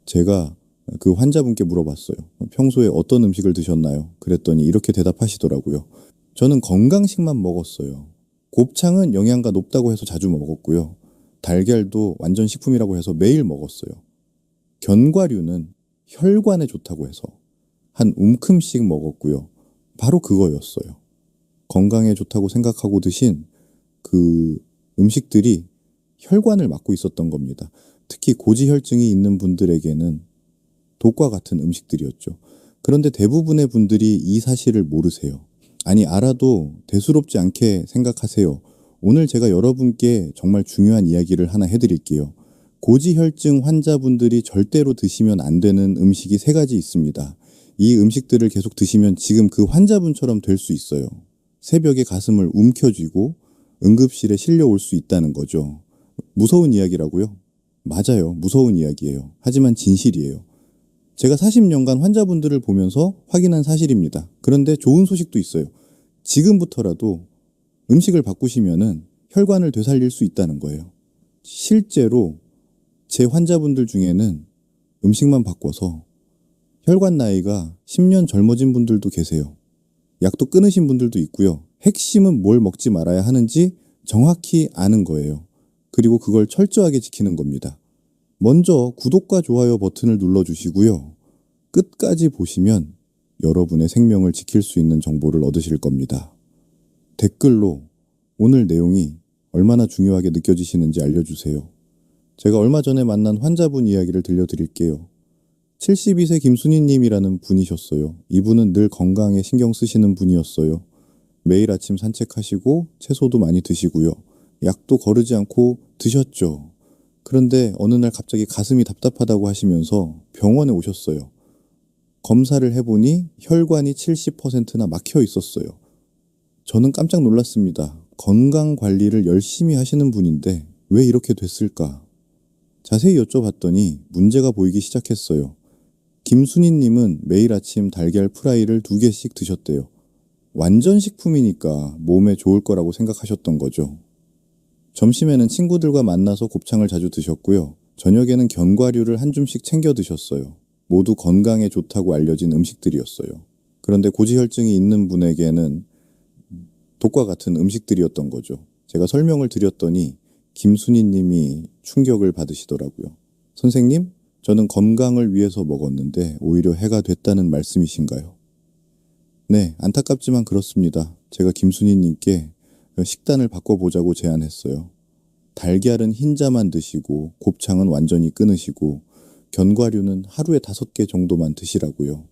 제가 그 환자분께 물어봤어요. 평소에 어떤 음식을 드셨나요? 그랬더니 이렇게 대답하시더라고요. 저는 건강식만 먹었어요. 곱창은 영양가 높다고 해서 자주 먹었고요. 달걀도 완전 식품이라고 해서 매일 먹었어요. 견과류는 혈관에 좋다고 해서 한 움큼씩 먹었고요. 바로 그거였어요. 건강에 좋다고 생각하고 드신 그 음식들이 혈관을 막고 있었던 겁니다. 특히 고지혈증이 있는 분들에게는 독과 같은 음식들이었죠. 그런데 대부분의 분들이 이 사실을 모르세요. 아니, 알아도 대수롭지 않게 생각하세요. 오늘 제가 여러분께 정말 중요한 이야기를 하나 해드릴게요. 고지혈증 환자분들이 절대로 드시면 안 되는 음식이 3가지 있습니다. 이 음식들을 계속 드시면 지금 그 환자분처럼 될 수 있어요. 새벽에 가슴을 움켜쥐고 응급실에 실려올 수 있다는 거죠. 무서운 이야기라고요? 맞아요. 무서운 이야기예요. 하지만 진실이에요. 제가 40년간 환자분들을 보면서 확인한 사실입니다. 그런데 좋은 소식도 있어요. 지금부터라도 음식을 바꾸시면은 혈관을 되살릴 수 있다는 거예요. 실제로 제 환자분들 중에는 음식만 바꿔서 혈관 나이가 10년 젊어진 분들도 계세요. 약도 끊으신 분들도 있고요. 핵심은 뭘 먹지 말아야 하는지 정확히 아는 거예요. 그리고 그걸 철저하게 지키는 겁니다. 먼저 구독과 좋아요 버튼을 눌러주시고요. 끝까지 보시면 여러분의 생명을 지킬 수 있는 정보를 얻으실 겁니다. 댓글로 오늘 내용이 얼마나 중요하게 느껴지시는지 알려주세요. 제가 얼마 전에 만난 환자분 이야기를 들려드릴게요. 72세 김순희님이라는 분이셨어요. 이분은 늘 건강에 신경 쓰시는 분이었어요. 매일 아침 산책하시고 채소도 많이 드시고요. 약도 거르지 않고 드셨죠. 그런데 어느 날 갑자기 가슴이 답답하다고 하시면서 병원에 오셨어요. 검사를 해보니 혈관이 70%나 막혀 있었어요. 저는 깜짝 놀랐습니다. 건강 관리를 열심히 하시는 분인데 왜 이렇게 됐을까? 자세히 여쭤봤더니 문제가 보이기 시작했어요. 김순희님은 매일 아침 달걀 프라이를 2개씩 드셨대요. 완전 식품이니까 몸에 좋을 거라고 생각하셨던 거죠. 점심에는 친구들과 만나서 곱창을 자주 드셨고요. 저녁에는 견과류를 한 줌씩 챙겨 드셨어요. 모두 건강에 좋다고 알려진 음식들이었어요. 그런데 고지혈증이 있는 분에게는 독과 같은 음식들이었던 거죠. 제가 설명을 드렸더니 김순희 님이 충격을 받으시더라고요. 선생님, 저는 건강을 위해서 먹었는데 오히려 해가 됐다는 말씀이신가요? 네, 안타깝지만 그렇습니다. 제가 김순희 님께 식단을 바꿔보자고 제안했어요. 달걀은 흰자만 드시고 곱창은 완전히 끊으시고 견과류는 하루에 5개 정도만 드시라고요.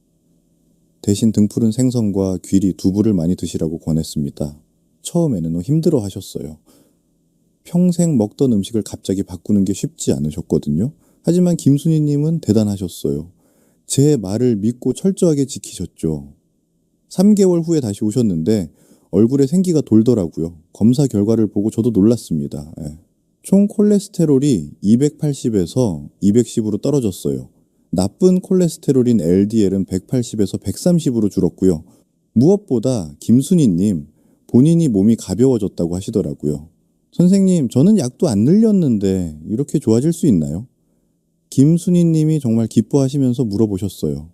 대신 등푸른 생선과 귀리, 두부를 많이 드시라고 권했습니다. 처음에는 힘들어 하셨어요. 평생 먹던 음식을 갑자기 바꾸는 게 쉽지 않으셨거든요. 하지만 김순희님은 대단하셨어요. 제 말을 믿고 철저하게 지키셨죠. 3개월 후에 다시 오셨는데 얼굴에 생기가 돌더라고요. 검사 결과를 보고 저도 놀랐습니다. 총 콜레스테롤이 280에서 210으로 떨어졌어요. 나쁜 콜레스테롤인 LDL은 180에서 130으로 줄었고요. 무엇보다 김순희님 본인이 몸이 가벼워졌다고 하시더라고요. 선생님, 저는 약도 안 늘렸는데 이렇게 좋아질 수 있나요? 김순희님이 정말 기뻐하시면서 물어보셨어요.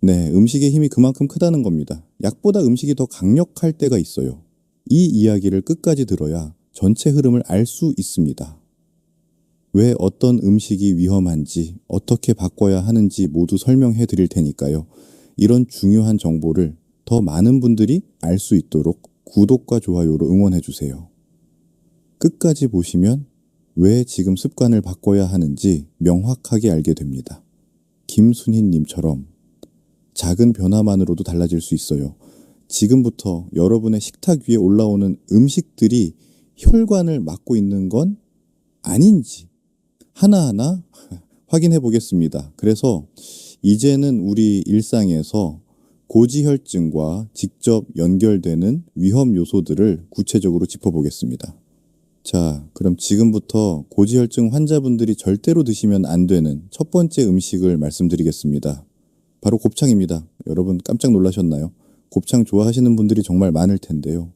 네, 음식의 힘이 그만큼 크다는 겁니다. 약보다 음식이 더 강력할 때가 있어요. 이 이야기를 끝까지 들어야 전체 흐름을 알 수 있습니다. 왜 어떤 음식이 위험한지, 어떻게 바꿔야 하는지 모두 설명해 드릴 테니까요. 이런 중요한 정보를 더 많은 분들이 알 수 있도록 구독과 좋아요로 응원해 주세요. 끝까지 보시면 왜 지금 습관을 바꿔야 하는지 명확하게 알게 됩니다. 김순희님처럼 작은 변화만으로도 달라질 수 있어요. 지금부터 여러분의 식탁 위에 올라오는 음식들이 혈관을 막고 있는 건 아닌지 하나하나 확인해 보겠습니다. 그래서 이제는 우리 일상에서 고지혈증과 직접 연결되는 위험 요소들을 구체적으로 짚어보겠습니다. 자, 그럼 지금부터 고지혈증 환자분들이 절대로 드시면 안 되는 첫 번째 음식을 말씀드리겠습니다. 바로 곱창입니다. 여러분 깜짝 놀라셨나요? 곱창 좋아하시는 분들이 정말 많을 텐데요.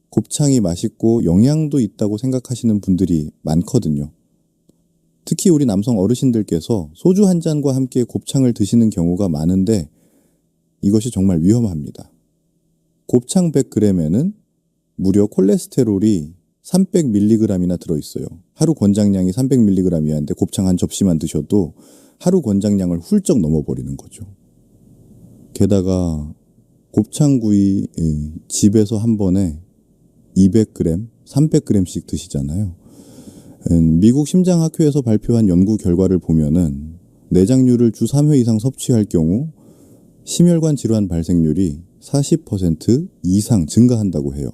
곱창이 맛있고 영양도 있다고 생각하시는 분들이 많거든요. 특히 우리 남성 어르신들께서 소주 한 잔과 함께 곱창을 드시는 경우가 많은데 이것이 정말 위험합니다. 곱창 100g에는 무려 콜레스테롤이 300mg이나 들어있어요. 하루 권장량이 300mg이었는데 곱창 한 접시만 드셔도 하루 권장량을 훌쩍 넘어버리는 거죠. 게다가 곱창구이 집에서 한 번에 200g, 300g씩 드시잖아요. 미국 심장학회에서 발표한 연구 결과를 보면은 내장류를 주 3회 이상 섭취할 경우 심혈관 질환 발생률이 40% 이상 증가한다고 해요.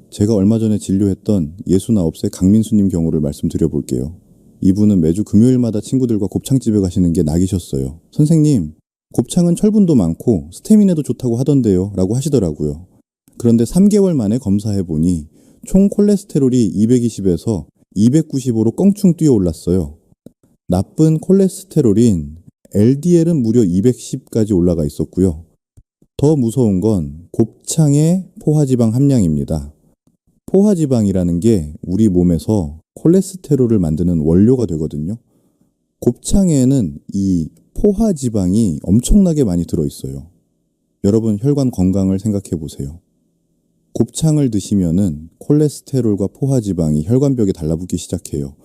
제가 얼마 전에 진료했던 69세 강민수님 경우를 말씀드려 볼게요. 이분은 매주 금요일마다 친구들과 곱창집에 가시는 게 낙이셨어요. 선생님, 곱창은 철분도 많고 스태미나도 좋다고 하던데요 라고 하시더라고요. 그런데 3개월 만에 검사해 보니 총 콜레스테롤이 220에서 295로 껑충 뛰어 올랐어요. 나쁜 콜레스테롤인 LDL은 무려 210까지 올라가 있었고요. 더 무서운 건 곱창의 포화지방 함량입니다. 포화지방이라는 게 우리 몸에서 콜레스테롤을 만드는 원료가 되거든요. 곱창에는 이 포화지방이 엄청나게 많이 들어있어요. 여러분 혈관 건강을 생각해 보세요. 곱창을 드시면은 콜레스테롤과 포화지방이 혈관벽에 달라붙기 시작해요.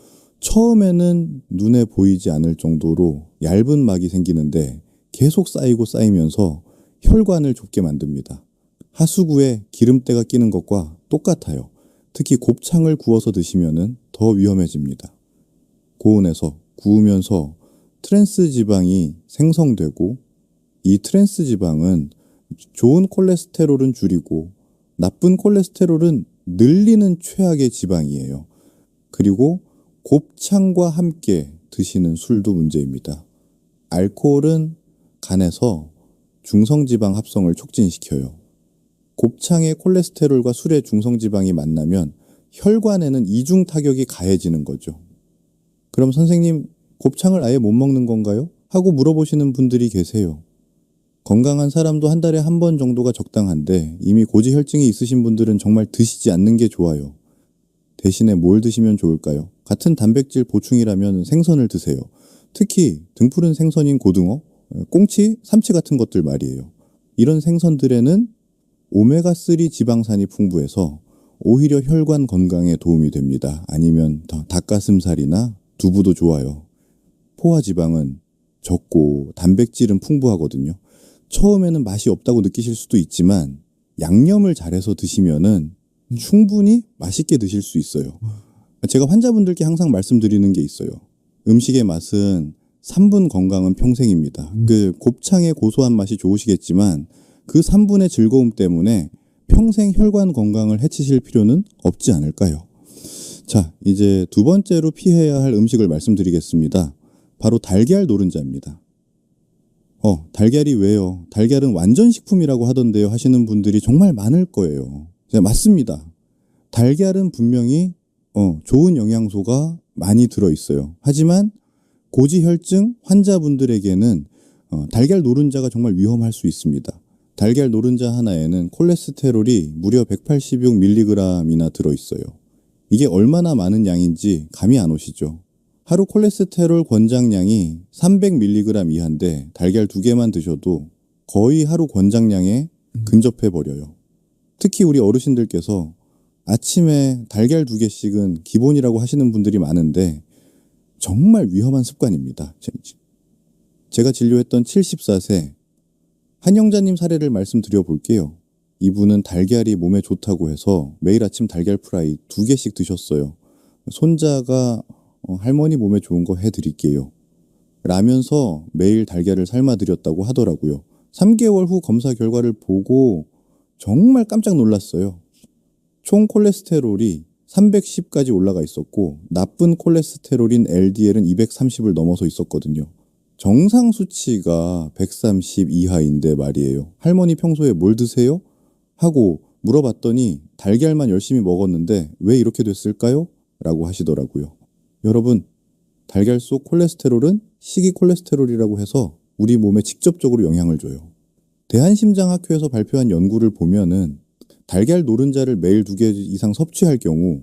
처음에는 눈에 보이지 않을 정도로 얇은 막이 생기는데 계속 쌓이고 쌓이면서 혈관을 좁게 만듭니다. 하수구에 기름때가 끼는 것과 똑같아요. 특히 곱창을 구워서 드시면은 더 위험해집니다. 고온에서 구우면서 트랜스 지방이 생성되고 이 트랜스 지방은 좋은 콜레스테롤은 줄이고 나쁜 콜레스테롤은 늘리는 최악의 지방이에요. 그리고 곱창과 함께 드시는 술도 문제입니다. 알코올은 간에서 중성지방 합성을 촉진시켜요. 곱창의 콜레스테롤과 술의 중성지방이 만나면 혈관에는 이중 타격이 가해지는 거죠. 그럼 선생님, 곱창을 아예 못 먹는 건가요? 하고 물어보시는 분들이 계세요. 건강한 사람도 한 달에 한 번 정도가 적당한데 이미 고지혈증이 있으신 분들은 정말 드시지 않는 게 좋아요. 대신에 뭘 드시면 좋을까요? 같은 단백질 보충이라면 생선을 드세요. 특히 등푸른 생선인 고등어, 꽁치, 삼치 같은 것들 말이에요. 이런 생선들에는 오메가3 지방산이 풍부해서 오히려 혈관 건강에 도움이 됩니다. 아니면 닭가슴살이나 두부도 좋아요. 포화지방은 적고 단백질은 풍부하거든요. 처음에는 맛이 없다고 느끼실 수도 있지만 양념을 잘해서 드시면은 충분히 맛있게 드실 수 있어요. 제가 환자분들께 항상 말씀드리는 게 있어요. 음식의 맛은 3분 건강은 평생입니다. 그 곱창의 고소한 맛이 좋으시겠지만 그 3분의 즐거움 때문에 평생 혈관 건강을 해치실 필요는 없지 않을까요? 자, 이제 두 번째로 피해야 할 음식을 말씀드리겠습니다. 바로 달걀 노른자입니다. 달걀이 왜요? 달걀은 완전 식품이라고 하던데요 하시는 분들이 정말 많을 거예요. 맞습니다. 달걀은 분명히 좋은 영양소가 많이 들어있어요. 하지만 고지혈증 환자분들에게는 달걀 노른자가 정말 위험할 수 있습니다. 달걀 노른자 하나에는 콜레스테롤이 무려 186mg이나 들어있어요. 이게 얼마나 많은 양인지 감이 안 오시죠? 하루 콜레스테롤 권장량이 300mg 이하인데 달걀 2개만 드셔도 거의 하루 권장량에 근접해버려요. 특히 우리 어르신들께서 아침에 달걀 2개씩은 기본이라고 하시는 분들이 많은데 정말 위험한 습관입니다. 제가 진료했던 74세 한영자님 사례를 말씀드려 볼게요. 이분은 달걀이 몸에 좋다고 해서 매일 아침 달걀 프라이 2개씩 드셨어요. 손자가 할머니 몸에 좋은 거 해드릴게요 라면서 매일 달걀을 삶아드렸다고 하더라고요. 3개월 후 검사 결과를 보고 정말 깜짝 놀랐어요. 총 콜레스테롤이 310까지 올라가 있었고 나쁜 콜레스테롤인 LDL은 230을 넘어서 있었거든요. 정상 수치가 130 이하인데 말이에요. 할머니 평소에 뭘 드세요? 하고 물어봤더니 달걀만 열심히 먹었는데 왜 이렇게 됐을까요? 라고 하시더라고요. 여러분, 달걀 속 콜레스테롤은 식이 콜레스테롤이라고 해서 우리 몸에 직접적으로 영향을 줘요. 대한심장학회에서 발표한 연구를 보면은 달걀 노른자를 매일 2개 이상 섭취할 경우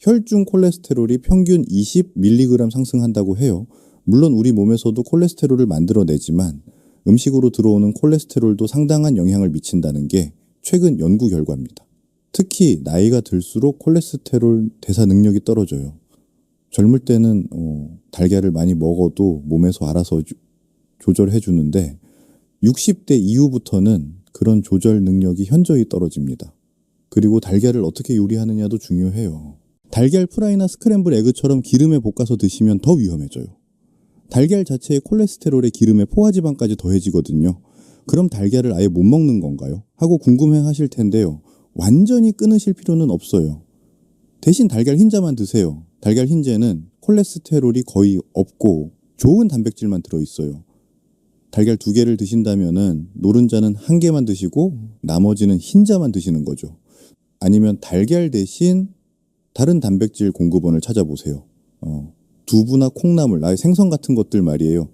혈중 콜레스테롤이 평균 20mg 상승한다고 해요. 물론 우리 몸에서도 콜레스테롤을 만들어내지만 음식으로 들어오는 콜레스테롤도 상당한 영향을 미친다는 게 최근 연구 결과입니다. 특히 나이가 들수록 콜레스테롤 대사 능력이 떨어져요. 젊을 때는 달걀을 많이 먹어도 몸에서 알아서 조절해 주는데 60대 이후부터는 그런 조절 능력이 현저히 떨어집니다. 그리고 달걀을 어떻게 요리하느냐도 중요해요. 달걀 프라이나 스크램블 에그처럼 기름에 볶아서 드시면 더 위험해져요. 달걀 자체의 콜레스테롤에 기름에 포화지방까지 더해지거든요. 그럼 달걀을 아예 못 먹는 건가요? 하고 궁금해 하실 텐데요. 완전히 끊으실 필요는 없어요. 대신 달걀 흰자만 드세요. 달걀 흰자는 콜레스테롤이 거의 없고 좋은 단백질만 들어있어요. 달걀 2개를 드신다면은 노른자는 1개만 드시고 나머지는 흰자만 드시는 거죠. 아니면 달걀 대신 다른 단백질 공급원을 찾아보세요. 두부나 콩나물, 생선 같은 것들 말이에요.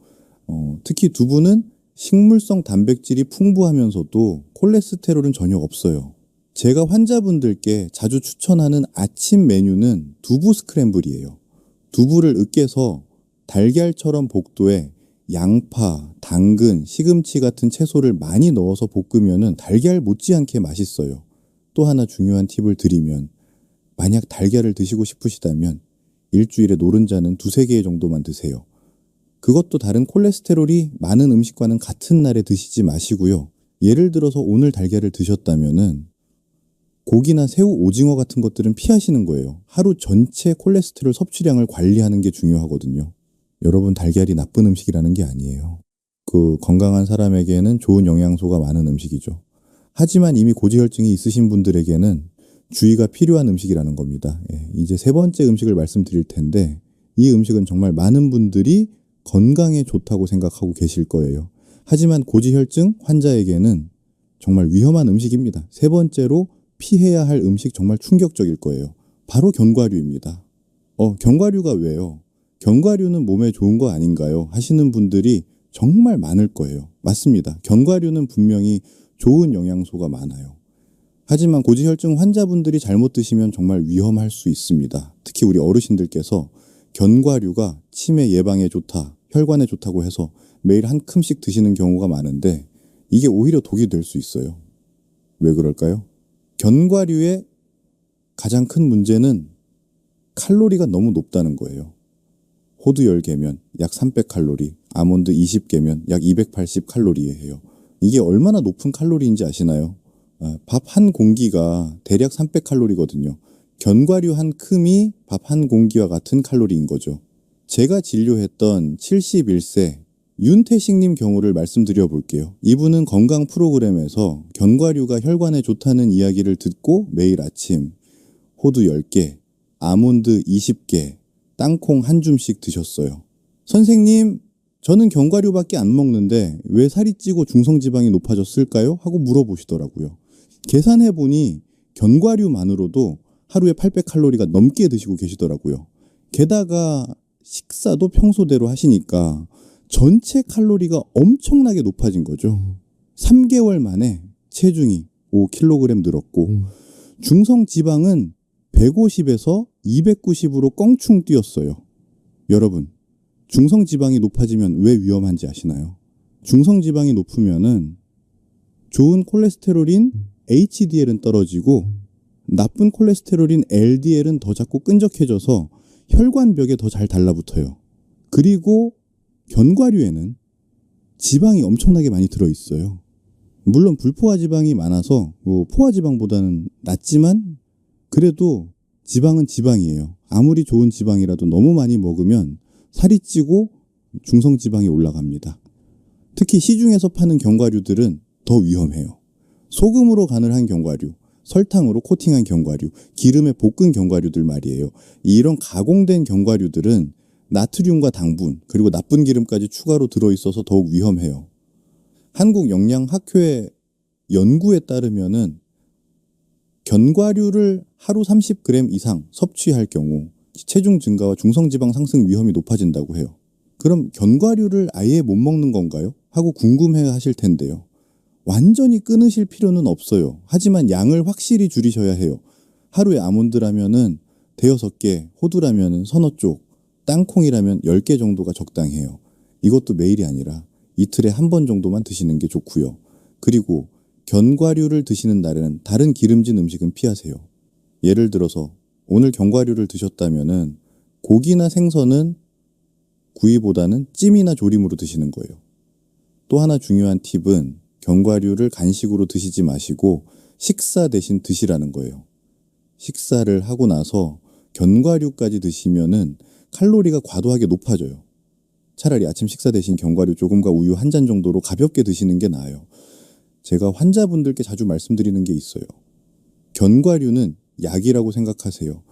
특히 두부는 식물성 단백질이 풍부하면서도 콜레스테롤은 전혀 없어요. 제가 환자분들께 자주 추천하는 아침 메뉴는 두부 스크램블이에요. 두부를 으깨서 달걀처럼 볶도에 양파, 당근, 시금치 같은 채소를 많이 넣어서 볶으면 달걀 못지않게 맛있어요. 또 하나 중요한 팁을 드리면 만약 달걀을 드시고 싶으시다면 일주일에 노른자는 2-3개 정도만 드세요. 그것도 다른 콜레스테롤이 많은 음식과는 같은 날에 드시지 마시고요. 예를 들어서 오늘 달걀을 드셨다면은 고기나 새우, 오징어 같은 것들은 피하시는 거예요. 하루 전체 콜레스테롤 섭취량을 관리하는 게 중요하거든요. 여러분, 달걀이 나쁜 음식이라는 게 아니에요. 건강한 사람에게는 좋은 영양소가 많은 음식이죠. 하지만 이미 고지혈증이 있으신 분들에게는 주의가 필요한 음식이라는 겁니다. 이제 3번째 음식을 말씀드릴 텐데 이 음식은 정말 많은 분들이 건강에 좋다고 생각하고 계실 거예요. 하지만 고지혈증 환자에게는 정말 위험한 음식입니다. 3번째로 피해야 할 음식, 정말 충격적일 거예요. 바로 견과류입니다. 견과류가 왜요? 견과류는 몸에 좋은 거 아닌가요? 하시는 분들이 정말 많을 거예요. 맞습니다. 견과류는 분명히 좋은 영양소가 많아요. 하지만 고지혈증 환자분들이 잘못 드시면 정말 위험할 수 있습니다. 특히 우리 어르신들께서 견과류가 치매 예방에 좋다, 혈관에 좋다고 해서 매일 한 큼씩 드시는 경우가 많은데 이게 오히려 독이 될 수 있어요. 왜 그럴까요? 견과류의 가장 큰 문제는 칼로리가 너무 높다는 거예요. 호두 10개면 약 300칼로리, 아몬드 20개면 약 280칼로리예요. 이게 얼마나 높은 칼로리인지 아시나요? 밥 한 공기가 대략 300칼로리거든요. 견과류 한 큼이 밥 한 공기와 같은 칼로리인 거죠. 제가 진료했던 71세 윤태식님 경우를 말씀드려 볼게요. 이분은 건강 프로그램에서 견과류가 혈관에 좋다는 이야기를 듣고 매일 아침 호두 10개, 아몬드 20개, 땅콩 한 줌씩 드셨어요. 선생님, 저는 견과류밖에 안 먹는데 왜 살이 찌고 중성지방이 높아졌을까요? 하고 물어보시더라고요. 계산해보니 견과류만으로도 하루에 800칼로리가 넘게 드시고 계시더라고요. 게다가 식사도 평소대로 하시니까 전체 칼로리가 엄청나게 높아진 거죠. 3개월 만에 체중이 5kg 늘었고 중성지방은 150에서 290으로 껑충 뛰었어요. 여러분, 중성지방이 높아지면 왜 위험한지 아시나요? 중성지방이 높으면은 좋은 콜레스테롤인 HDL은 떨어지고 나쁜 콜레스테롤인 LDL은 더 자꾸 끈적해져서 혈관벽에 더 잘 달라붙어요. 그리고 견과류에는 지방이 엄청나게 많이 들어있어요. 물론 불포화 지방이 많아서 포화 지방보다는 낫지만 그래도 지방은 지방이에요. 아무리 좋은 지방이라도 너무 많이 먹으면 살이 찌고 중성지방이 올라갑니다. 특히 시중에서 파는 견과류들은 더 위험해요. 소금으로 간을 한 견과류, 설탕으로 코팅한 견과류, 기름에 볶은 견과류들 말이에요. 이런 가공된 견과류들은 나트륨과 당분, 그리고 나쁜 기름까지 추가로 들어있어서 더욱 위험해요. 한국영양학회 연구에 따르면은 견과류를 하루 30g 이상 섭취할 경우 체중 증가와 중성지방 상승 위험이 높아진다고 해요. 그럼 견과류를 아예 못 먹는 건가요? 하고 궁금해 하실 텐데요. 완전히 끊으실 필요는 없어요. 하지만 양을 확실히 줄이셔야 해요. 하루에 아몬드라면은 대여섯 개, 호두라면 서너 쪽, 땅콩이라면 10개 정도가 적당해요. 이것도 매일이 아니라 이틀에 한 번 정도만 드시는 게 좋고요. 그리고 견과류를 드시는 날에는 다른 기름진 음식은 피하세요. 예를 들어서 오늘 견과류를 드셨다면은 고기나 생선은 구이보다는 찜이나 조림으로 드시는 거예요. 또 하나 중요한 팁은 견과류를 간식으로 드시지 마시고 식사 대신 드시라는 거예요. 식사를 하고 나서 견과류까지 드시면은 칼로리가 과도하게 높아져요. 차라리 아침 식사 대신 견과류 조금과 우유 한 잔 정도로 가볍게 드시는 게 나아요. 제가 환자분들께 자주 말씀드리는 게 있어요. 견과류는 약이라고 생각하세요.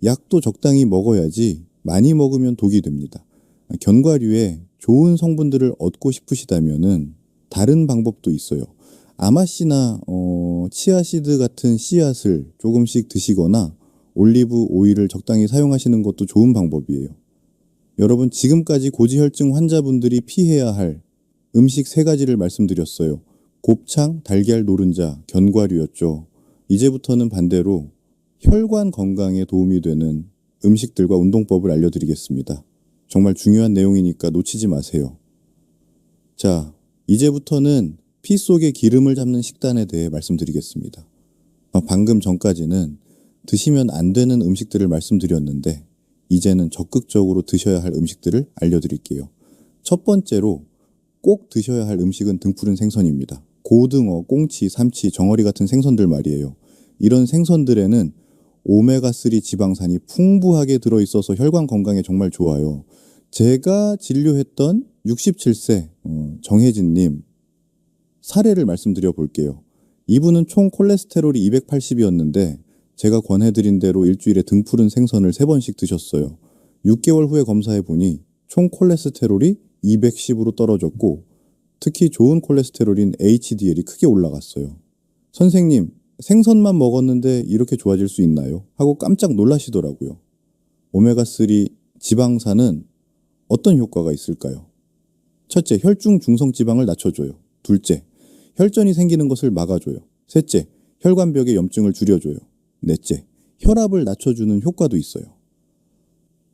약도 적당히 먹어야지 많이 먹으면 독이 됩니다. 견과류에 좋은 성분들을 얻고 싶으시다면은 다른 방법도 있어요. 아마씨나 치아씨드 같은 씨앗을 조금씩 드시거나 올리브 오일을 적당히 사용하시는 것도 좋은 방법이에요. 여러분, 지금까지 고지혈증 환자분들이 피해야 할 음식 3가지를 말씀드렸어요. 곱창, 달걀, 노른자, 견과류였죠. 이제부터는 반대로 혈관 건강에 도움이 되는 음식들과 운동법을 알려드리겠습니다. 정말 중요한 내용이니까 놓치지 마세요. 자, 이제부터는 피 속의 기름을 잡는 식단에 대해 말씀드리겠습니다. 방금 전까지는 드시면 안 되는 음식들을 말씀드렸는데 이제는 적극적으로 드셔야 할 음식들을 알려드릴게요. 첫 번째로 꼭 드셔야 할 음식은 등푸른 생선입니다. 고등어, 꽁치, 삼치, 정어리 같은 생선들 말이에요. 이런 생선들에는 오메가3 지방산이 풍부하게 들어있어서 혈관 건강에 정말 좋아요. 제가 진료했던 67세 정혜진님 사례를 말씀드려 볼게요. 이분은 총 콜레스테롤이 280이었는데 제가 권해드린 대로 일주일에 등푸른 생선을 3번씩 드셨어요. 6개월 후에 검사해보니 총 콜레스테롤이 210으로 떨어졌고 특히 좋은 콜레스테롤인 HDL이 크게 올라갔어요. 선생님, 생선만 먹었는데 이렇게 좋아질 수 있나요? 하고 깜짝 놀라시더라고요. 오메가3 지방산은 어떤 효과가 있을까요? 첫째, 혈중 중성지방을 낮춰줘요. 둘째, 혈전이 생기는 것을 막아줘요. 셋째, 혈관벽의 염증을 줄여줘요. 넷째, 혈압을 낮춰주는 효과도 있어요.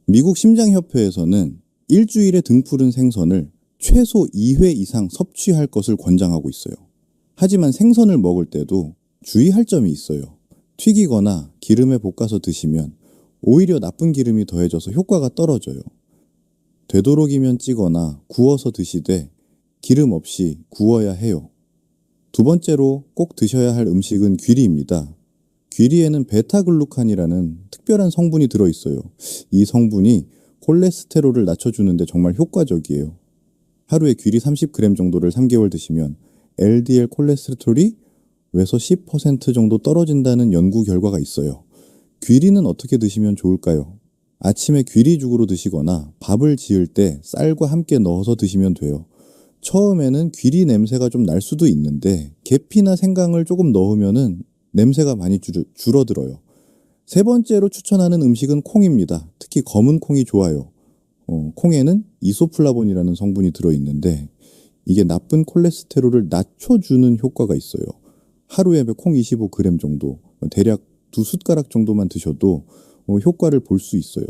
미국 심장협회에서는 일주일에 등푸른 생선을 최소 2회 이상 섭취할 것을 권장하고 있어요. 하지만 생선을 먹을 때도 주의할 점이 있어요. 튀기거나 기름에 볶아서 드시면 오히려 나쁜 기름이 더해져서 효과가 떨어져요. 되도록이면 찌거나 구워서 드시되 기름 없이 구워야 해요. 두 번째로 꼭 드셔야 할 음식은 귀리입니다. 귀리에는 베타글루칸이라는 특별한 성분이 들어있어요. 이 성분이 콜레스테롤을 낮춰주는데 정말 효과적이에요. 하루에 귀리 30g 정도를 3개월 드시면 LDL 콜레스테롤이 외서 10% 정도 떨어진다는 연구 결과가 있어요. 귀리는 어떻게 드시면 좋을까요? 아침에 귀리죽으로 드시거나 밥을 지을 때 쌀과 함께 넣어서 드시면 돼요. 처음에는 귀리 냄새가 좀 날 수도 있는데 계피나 생강을 조금 넣으면은 냄새가 많이 줄어들어요. 세 번째로 추천하는 음식은 콩입니다. 특히 검은 콩이 좋아요. 콩에는 이소플라본이라는 성분이 들어있는데 이게 나쁜 콜레스테롤을 낮춰주는 효과가 있어요. 하루에 콩 25g 정도, 대략 2숟가락 정도만 드셔도 효과를 볼 수 있어요.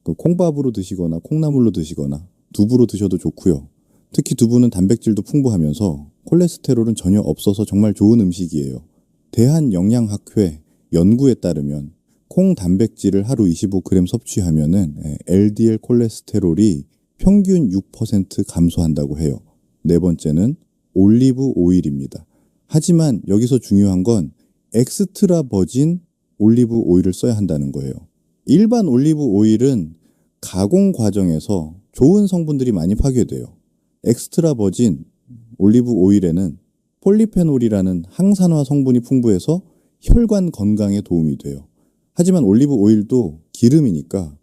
콩밥으로 드시거나 콩나물로 드시거나 두부로 드셔도 좋고요. 특히 두부는 단백질도 풍부하면서 콜레스테롤은 전혀 없어서 정말 좋은 음식이에요. 대한영양학회 연구에 따르면 콩 단백질을 하루 25g 섭취하면은 LDL 콜레스테롤이 평균 6% 감소한다고 해요. 네 번째는 올리브 오일입니다. 하지만 여기서 중요한 건 엑스트라 버진 올리브 오일을 써야 한다는 거예요. 일반 올리브 오일은 가공 과정에서 좋은 성분들이 많이 파괴돼요. 엑스트라 버진 올리브 오일에는 폴리페놀이라는 항산화 성분이 풍부해서 혈관 건강에 도움이 돼요. 하지만 올리브 오일도 기름이니까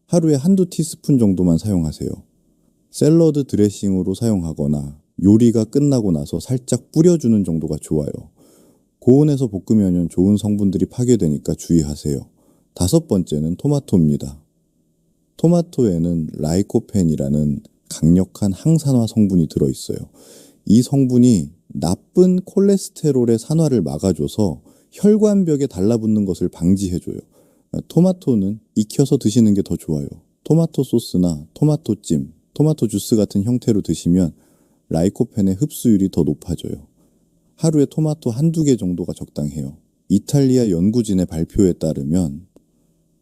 하루에 한두 티스푼 정도만 사용하세요. 샐러드 드레싱으로 사용하거나 요리가 끝나고 나서 살짝 뿌려주는 정도가 좋아요. 고온에서 볶으면 좋은 성분들이 파괴되니까 주의하세요. 다섯 번째는 토마토입니다. 토마토에는 라이코펜이라는 강력한 항산화 성분이 들어있어요. 이 성분이 나쁜 콜레스테롤의 산화를 막아줘서 혈관벽에 달라붙는 것을 방지해줘요. 토마토는 익혀서 드시는 게 더 좋아요. 토마토 소스나 토마토찜, 토마토 주스 같은 형태로 드시면 라이코펜의 흡수율이 더 높아져요. 하루에 토마토 한두 개 정도가 적당해요. 이탈리아 연구진의 발표에 따르면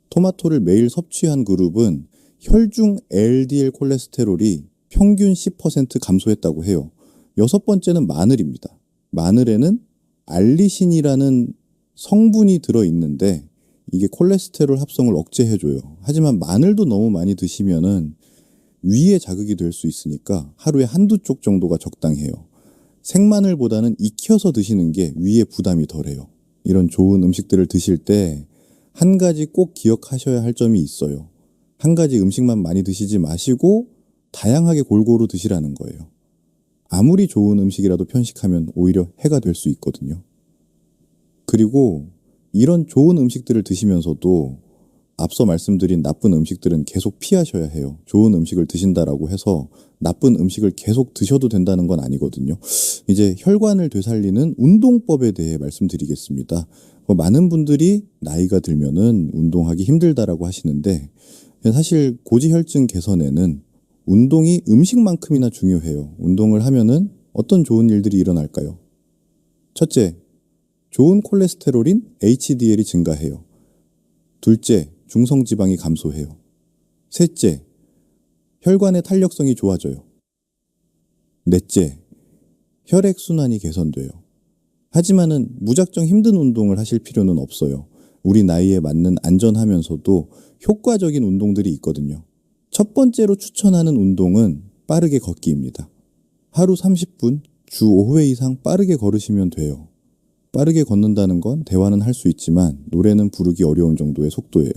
토마토를 매일 섭취한 그룹은 혈중 LDL 콜레스테롤이 평균 10% 감소했다고 해요. 여섯 번째는 마늘입니다. 마늘에는 알리신이라는 성분이 들어있는데 이게 콜레스테롤 합성을 억제해줘요. 하지만 마늘도 너무 많이 드시면은 위에 자극이 될 수 있으니까 하루에 한두 쪽 정도가 적당해요. 생마늘보다는 익혀서 드시는 게 위에 부담이 덜해요. 이런 좋은 음식들을 드실 때 한 가지 꼭 기억하셔야 할 점이 있어요. 한 가지 음식만 많이 드시지 마시고 다양하게 골고루 드시라는 거예요. 아무리 좋은 음식이라도 편식하면 오히려 해가 될 수 있거든요. 그리고 이런 좋은 음식들을 드시면서도 앞서 말씀드린 나쁜 음식들은 계속 피하셔야 해요. 좋은 음식을 드신다라고 해서 나쁜 음식을 계속 드셔도 된다는 건 아니거든요. 이제 혈관을 되살리는 운동법에 대해 말씀드리겠습니다. 많은 분들이 나이가 들면은 운동하기 힘들다라고 하시는데 사실 고지혈증 개선에는 운동이 음식만큼이나 중요해요. 운동을 하면은 어떤 좋은 일들이 일어날까요? 첫째, 좋은 콜레스테롤인 HDL이 증가해요. 둘째, 중성지방이 감소해요. 셋째, 혈관의 탄력성이 좋아져요. 넷째, 혈액순환이 개선돼요. 하지만은 무작정 힘든 운동을 하실 필요는 없어요. 우리 나이에 맞는 안전하면서도 효과적인 운동들이 있거든요. 첫 번째로 추천하는 운동은 빠르게 걷기입니다. 하루 30분, 주 5회 이상 빠르게 걸으시면 돼요. 빠르게 걷는다는 건 대화는 할 수 있지만 노래는 부르기 어려운 정도의 속도예요.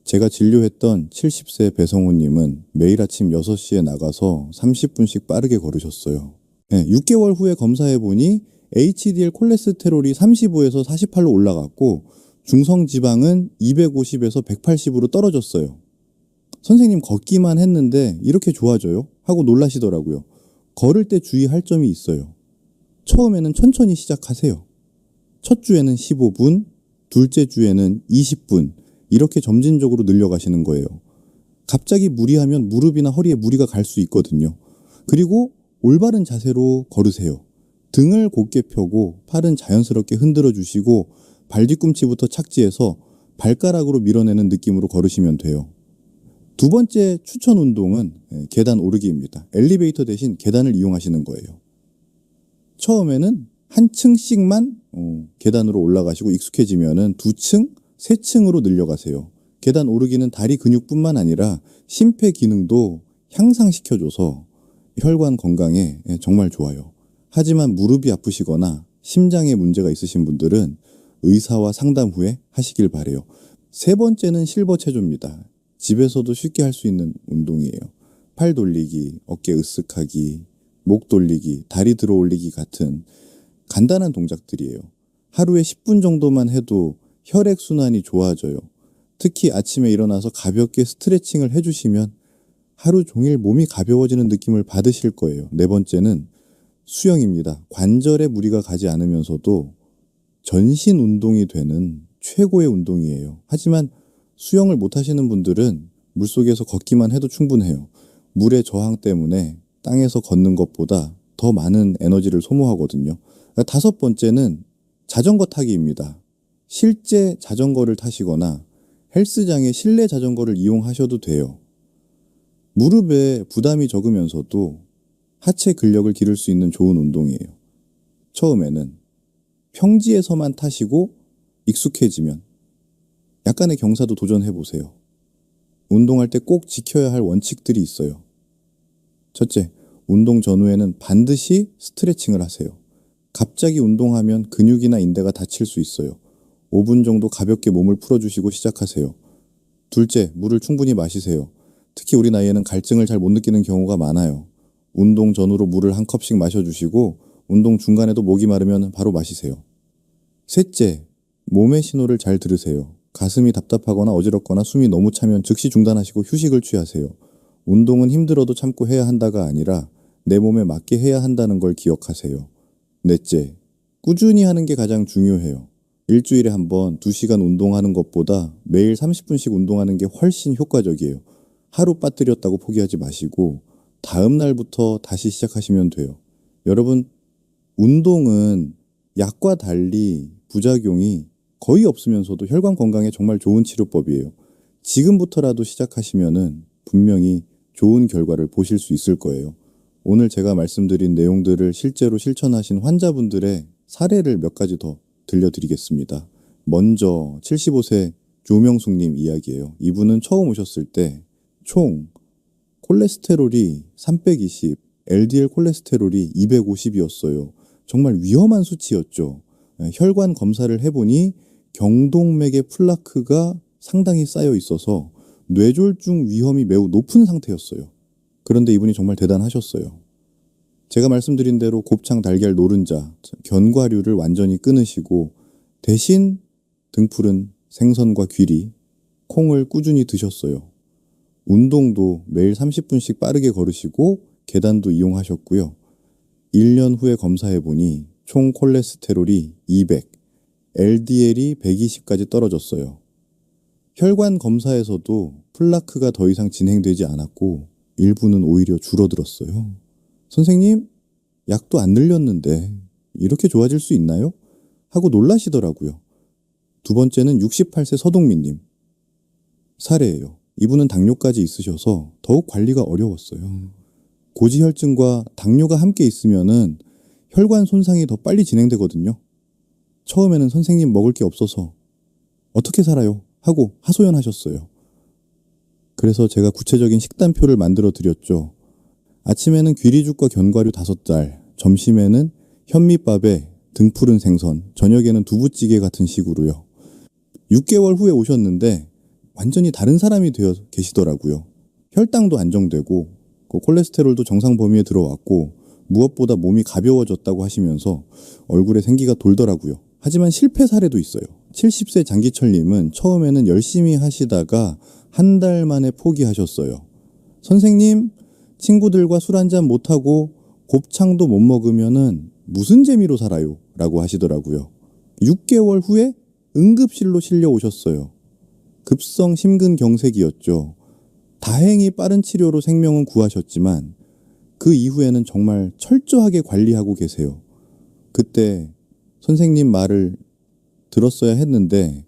제가 진료했던 70세 배성우님은 매일 아침 6시에 나가서 30분씩 빠르게 걸으셨어요. 6개월 후에 검사해보니 HDL 콜레스테롤이 35에서 48로 올라갔고 중성지방은 250에서 180으로 떨어졌어요. 선생님 걷기만 했는데 이렇게 좋아져요? 하고 놀라시더라고요. 걸을 때 주의할 점이 있어요. 처음에는 천천히 시작하세요. 첫 주에는 15분, 둘째 주에는 20분 이렇게 점진적으로 늘려가시는 거예요. 갑자기 무리하면 무릎이나 허리에 무리가 갈 수 있거든요. 그리고 올바른 자세로 걸으세요. 등을 곧게 펴고 팔은 자연스럽게 흔들어 주시고 발 뒤꿈치부터 착지해서 발가락으로 밀어내는 느낌으로 걸으시면 돼요. 두 번째 추천 운동은 계단 오르기입니다. 엘리베이터 대신 계단을 이용하시는 거예요. 처음에는 한 층씩만 계단으로 올라가시고 익숙해지면은 2층, 3층으로 늘려가세요. 계단 오르기는 다리 근육뿐만 아니라 심폐 기능도 향상시켜줘서 혈관 건강에 정말 좋아요. 하지만 무릎이 아프시거나 심장에 문제가 있으신 분들은 의사와 상담 후에 하시길 바래요. 세 번째는 실버 체조입니다. 집에서도 쉽게 할 수 있는 운동이에요. 팔 돌리기, 어깨 으쓱하기, 목 돌리기, 다리 들어 올리기 같은 간단한 동작들이에요. 하루에 10분 정도만 해도 혈액순환이 좋아져요. 특히 아침에 일어나서 가볍게 스트레칭을 해주시면 하루 종일 몸이 가벼워지는 느낌을 받으실 거예요. 네 번째는 수영입니다. 관절에 무리가 가지 않으면서도 전신 운동이 되는 최고의 운동이에요. 하지만 수영을 못 하시는 분들은 물속에서 걷기만 해도 충분해요. 물의 저항 때문에 땅에서 걷는 것보다 더 많은 에너지를 소모하거든요. 다섯 번째는 자전거 타기입니다. 실제 자전거를 타시거나 헬스장의 실내 자전거를 이용하셔도 돼요. 무릎에 부담이 적으면서도 하체 근력을 기를 수 있는 좋은 운동이에요. 처음에는 평지에서만 타시고 익숙해지면 약간의 경사도 도전해보세요. 운동할 때 꼭 지켜야 할 원칙들이 있어요. 첫째, 운동 전후에는 반드시 스트레칭을 하세요. 갑자기 운동하면 근육이나 인대가 다칠 수 있어요. 5분 정도 가볍게 몸을 풀어주시고 시작하세요. 둘째, 물을 충분히 마시세요. 특히 우리 나이에는 갈증을 잘 못 느끼는 경우가 많아요. 운동 전후로 물을 한 컵씩 마셔주시고 운동 중간에도 목이 마르면 바로 마시세요. 셋째, 몸의 신호를 잘 들으세요. 가슴이 답답하거나 어지럽거나 숨이 너무 차면 즉시 중단하시고 휴식을 취하세요. 운동은 힘들어도 참고 해야 한다가 아니라 내 몸에 맞게 해야 한다는 걸 기억하세요. 넷째, 꾸준히 하는 게 가장 중요해요. 일주일에 한 번 2시간 운동하는 것보다 매일 30분씩 운동하는 게 훨씬 효과적이에요. 하루 빠뜨렸다고 포기하지 마시고 다음 날부터 다시 시작하시면 돼요. 여러분, 운동은 약과 달리 부작용이 거의 없으면서도 혈관 건강에 정말 좋은 치료법이에요. 지금부터라도 시작하시면은 분명히 좋은 결과를 보실 수 있을 거예요. 오늘 제가 말씀드린 내용들을 실제로 실천하신 환자분들의 사례를 몇 가지 더 들려드리겠습니다. 먼저 75세 조명숙님 이야기예요. 이분은 처음 오셨을 때 총 콜레스테롤이 320, LDL 콜레스테롤이 250이었어요. 정말 위험한 수치였죠. 혈관 검사를 해보니 경동맥의 플라크가 상당히 쌓여 있어서 뇌졸중 위험이 매우 높은 상태였어요. 그런데 이분이 정말 대단하셨어요. 제가 말씀드린 대로 곱창, 달걀, 노른자, 견과류를 완전히 끊으시고 대신 등푸른 생선과 귀리, 콩을 꾸준히 드셨어요. 운동도 매일 30분씩 빠르게 걸으시고 계단도 이용하셨고요. 1년 후에 검사해보니 총 콜레스테롤이 200, LDL이 120까지 떨어졌어요. 혈관 검사에서도 플라크가 더 이상 진행되지 않았고 일부는 오히려 줄어들었어요. 선생님, 약도 안 늘렸는데 이렇게 좋아질 수 있나요? 하고 놀라시더라고요. 두 번째는 68세 서동민님 사례예요. 이분은 당뇨까지 있으셔서 더욱 관리가 어려웠어요. 고지혈증과 당뇨가 함께 있으면은 혈관 손상이 더 빨리 진행되거든요. 처음에는 선생님 먹을 게 없어서 어떻게 살아요? 하고 하소연하셨어요. 그래서 제가 구체적인 식단표를 만들어 드렸죠. 아침에는 귀리죽과 견과류 5알, 점심에는 현미밥에 등푸른 생선, 저녁에는 두부찌개 같은 식으로요. 6개월 후에 오셨는데 완전히 다른 사람이 되어 계시더라고요. 혈당도 안정되고 콜레스테롤도 정상 범위에 들어왔고 무엇보다 몸이 가벼워졌다고 하시면서 얼굴에 생기가 돌더라고요. 하지만 실패 사례도 있어요. 70세 장기철님은 처음에는 열심히 하시다가 한 달 만에 포기하셨어요. 선생님, 친구들과 술 한잔 못하고 곱창도 못 먹으면은 무슨 재미로 살아요? 라고 하시더라고요. 6개월 후에 응급실로 실려 오셨어요. 급성 심근경색이었죠. 다행히 빠른 치료로 생명은 구하셨지만 그 이후에는 정말 철저하게 관리하고 계세요. 그때 선생님 말을 들었어야 했는데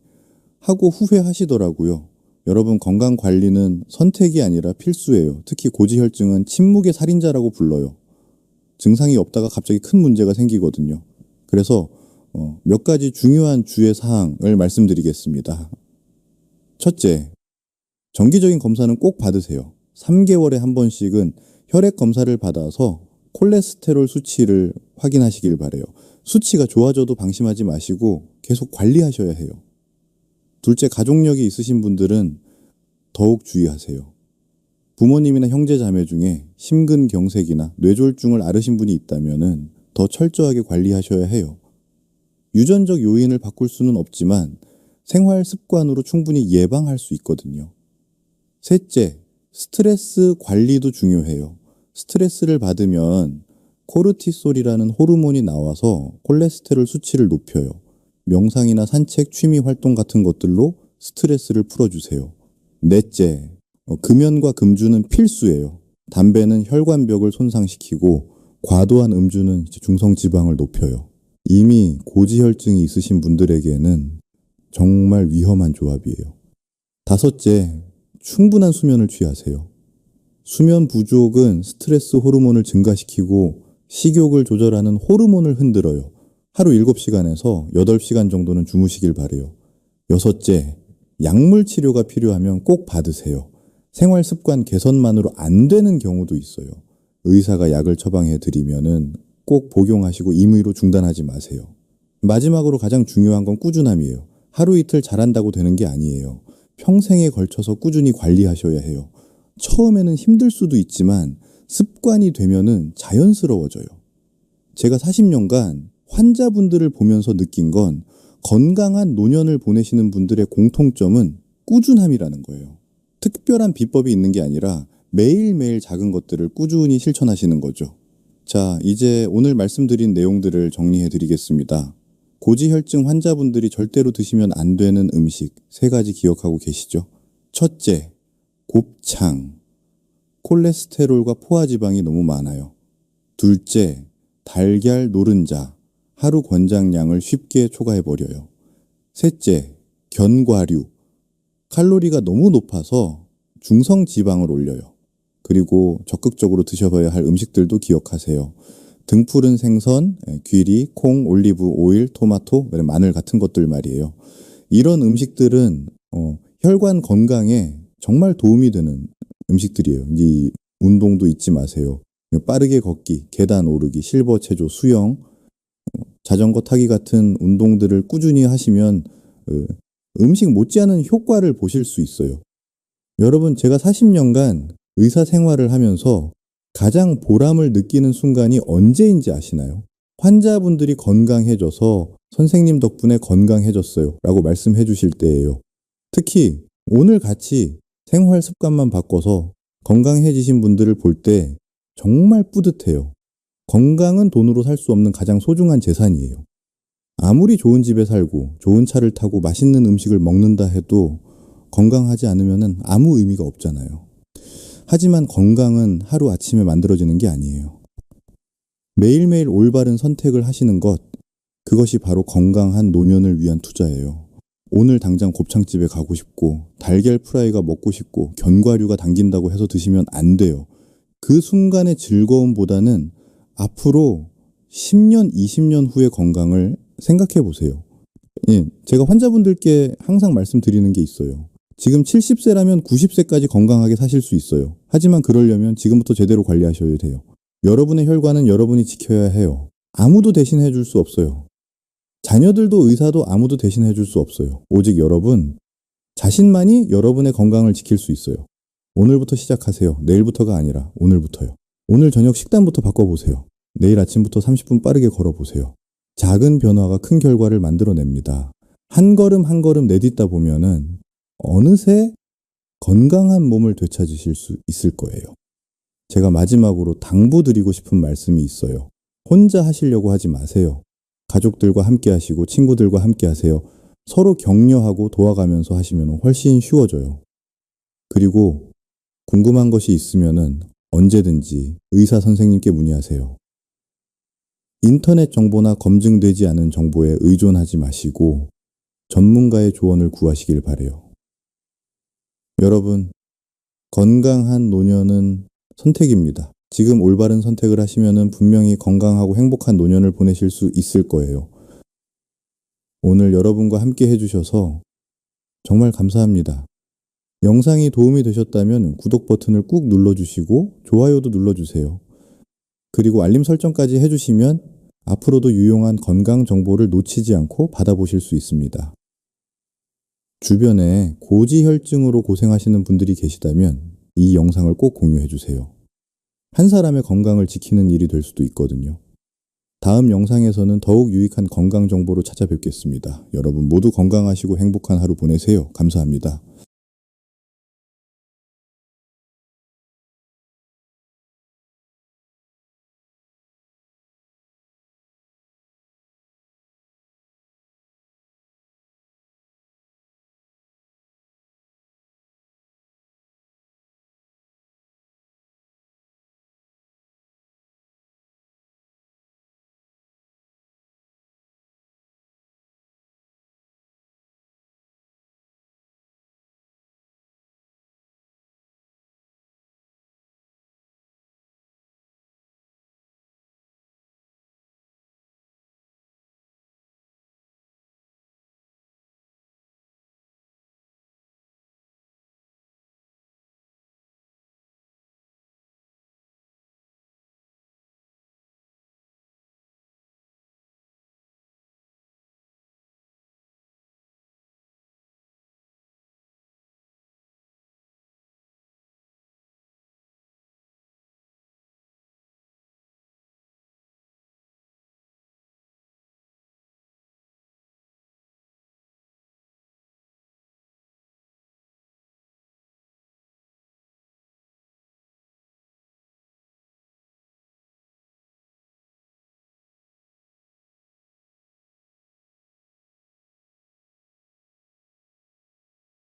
하고 후회하시더라고요. 여러분, 건강관리는 선택이 아니라 필수예요. 특히 고지혈증은 침묵의 살인자라고 불러요. 증상이 없다가 갑자기 큰 문제가 생기거든요. 그래서 몇 가지 중요한 주의 사항을 말씀드리겠습니다. 첫째, 정기적인 검사는 꼭 받으세요. 3개월에 한 번씩은 혈액 검사를 받아서 콜레스테롤 수치를 확인하시길 바래요. 수치가 좋아져도 방심하지 마시고 계속 관리하셔야 해요. 둘째, 가족력이 있으신 분들은 더욱 주의하세요. 부모님이나 형제 자매 중에 심근경색이나 뇌졸중을 앓으신 분이 있다면 더 철저하게 관리하셔야 해요. 유전적 요인을 바꿀 수는 없지만 생활 습관으로 충분히 예방할 수 있거든요. 셋째, 스트레스 관리도 중요해요. 스트레스를 받으면 코르티솔이라는 호르몬이 나와서 콜레스테롤 수치를 높여요. 명상이나 산책, 취미 활동 같은 것들로 스트레스를 풀어주세요. 넷째, 금연과 금주는 필수예요. 담배는 혈관벽을 손상시키고 과도한 음주는 중성지방을 높여요. 이미 고지혈증이 있으신 분들에게는 정말 위험한 조합이에요. 다섯째, 충분한 수면을 취하세요. 수면 부족은 스트레스 호르몬을 증가시키고 식욕을 조절하는 호르몬을 흔들어요. 하루 7시간에서 8시간 정도는 주무시길 바래요. 여섯째, 약물 치료가 필요하면 꼭 받으세요. 생활 습관 개선만으로 안 되는 경우도 있어요. 의사가 약을 처방해 드리면은 꼭 복용하시고 임의로 중단하지 마세요. 마지막으로 가장 중요한 건 꾸준함이에요. 하루 이틀 잘한다고 되는 게 아니에요. 평생에 걸쳐서 꾸준히 관리하셔야 해요. 처음에는 힘들 수도 있지만 습관이 되면은 자연스러워져요. 제가 40년간 환자분들을 보면서 느낀 건 건강한 노년을 보내시는 분들의 공통점은 꾸준함이라는 거예요. 특별한 비법이 있는 게 아니라 매일매일 작은 것들을 꾸준히 실천하시는 거죠. 자, 이제 오늘 말씀드린 내용들을 정리해 드리겠습니다. 고지혈증 환자분들이 절대로 드시면 안 되는 음식 3가지 기억하고 계시죠? 첫째, 곱창. 콜레스테롤과 포화지방이 너무 많아요. 둘째, 달걀 노른자. 하루 권장량을 쉽게 초과해버려요. 셋째, 견과류. 칼로리가 너무 높아서 중성지방을 올려요. 그리고 적극적으로 드셔봐야 할 음식들도 기억하세요. 등푸른 생선, 귀리, 콩, 올리브 오일, 토마토, 마늘 같은 것들 말이에요. 이런 음식들은 혈관 건강에 정말 도움이 되는 음식들이에요. 이 운동도 잊지 마세요. 빠르게 걷기, 계단 오르기, 실버 체조, 수영, 자전거 타기 같은 운동들을 꾸준히 하시면 음식 못지않은 효과를 보실 수 있어요. 여러분, 제가 40년간 의사 생활을 하면서 가장 보람을 느끼는 순간이 언제인지 아시나요? 환자분들이 건강해져서 선생님 덕분에 건강해졌어요 라고 말씀해 주실 때예요. 특히 오늘 같이 생활 습관만 바꿔서 건강해지신 분들을 볼 때 정말 뿌듯해요. 건강은 돈으로 살 수 없는 가장 소중한 재산이에요. 아무리 좋은 집에 살고 좋은 차를 타고 맛있는 음식을 먹는다 해도 건강하지 않으면 아무 의미가 없잖아요. 하지만 건강은 하루아침에 만들어지는 게 아니에요. 매일매일 올바른 선택을 하시는 것, 그것이 바로 건강한 노년을 위한 투자예요. 오늘 당장 곱창집에 가고 싶고 달걀 프라이가 먹고 싶고 견과류가 당긴다고 해서 드시면 안 돼요. 그 순간의 즐거움보다는 앞으로 10년, 20년 후의 건강을 생각해 보세요. 제가 환자분들께 항상 말씀드리는 게 있어요. 지금 70세라면 90세까지 건강하게 사실 수 있어요. 하지만 그러려면 지금부터 제대로 관리하셔야 돼요. 여러분의 혈관은 여러분이 지켜야 해요. 아무도 대신해 줄 수 없어요. 자녀들도 의사도 아무도 대신해 줄 수 없어요. 오직 여러분 자신만이 여러분의 건강을 지킬 수 있어요. 오늘부터 시작하세요. 내일부터가 아니라 오늘부터요. 오늘 저녁 식단부터 바꿔보세요. 내일 아침부터 30분 빠르게 걸어보세요. 작은 변화가 큰 결과를 만들어냅니다. 한 걸음 한 걸음 내딛다 보면은 어느새 건강한 몸을 되찾으실 수 있을 거예요. 제가 마지막으로 당부드리고 싶은 말씀이 있어요. 혼자 하시려고 하지 마세요. 가족들과 함께 하시고 친구들과 함께 하세요. 서로 격려하고 도와가면서 하시면 훨씬 쉬워져요. 그리고 궁금한 것이 있으면은 언제든지 의사 선생님께 문의하세요. 인터넷 정보나 검증되지 않은 정보에 의존하지 마시고 전문가의 조언을 구하시길 바라요. 여러분, 건강한 노년은 선택입니다. 지금 올바른 선택을 하시면 분명히 건강하고 행복한 노년을 보내실 수 있을 거예요. 오늘 여러분과 함께 해주셔서 정말 감사합니다. 영상이 도움이 되셨다면 구독 버튼을 꾹 눌러주시고 좋아요도 눌러주세요. 그리고 알림 설정까지 해주시면 앞으로도 유용한 건강 정보를 놓치지 않고 받아보실 수 있습니다. 주변에 고지혈증으로 고생하시는 분들이 계시다면 이 영상을 꼭 공유해 주세요. 한 사람의 건강을 지키는 일이 될 수도 있거든요. 다음 영상에서는 더욱 유익한 건강 정보로 찾아뵙겠습니다. 여러분 모두 건강하시고 행복한 하루 보내세요. 감사합니다.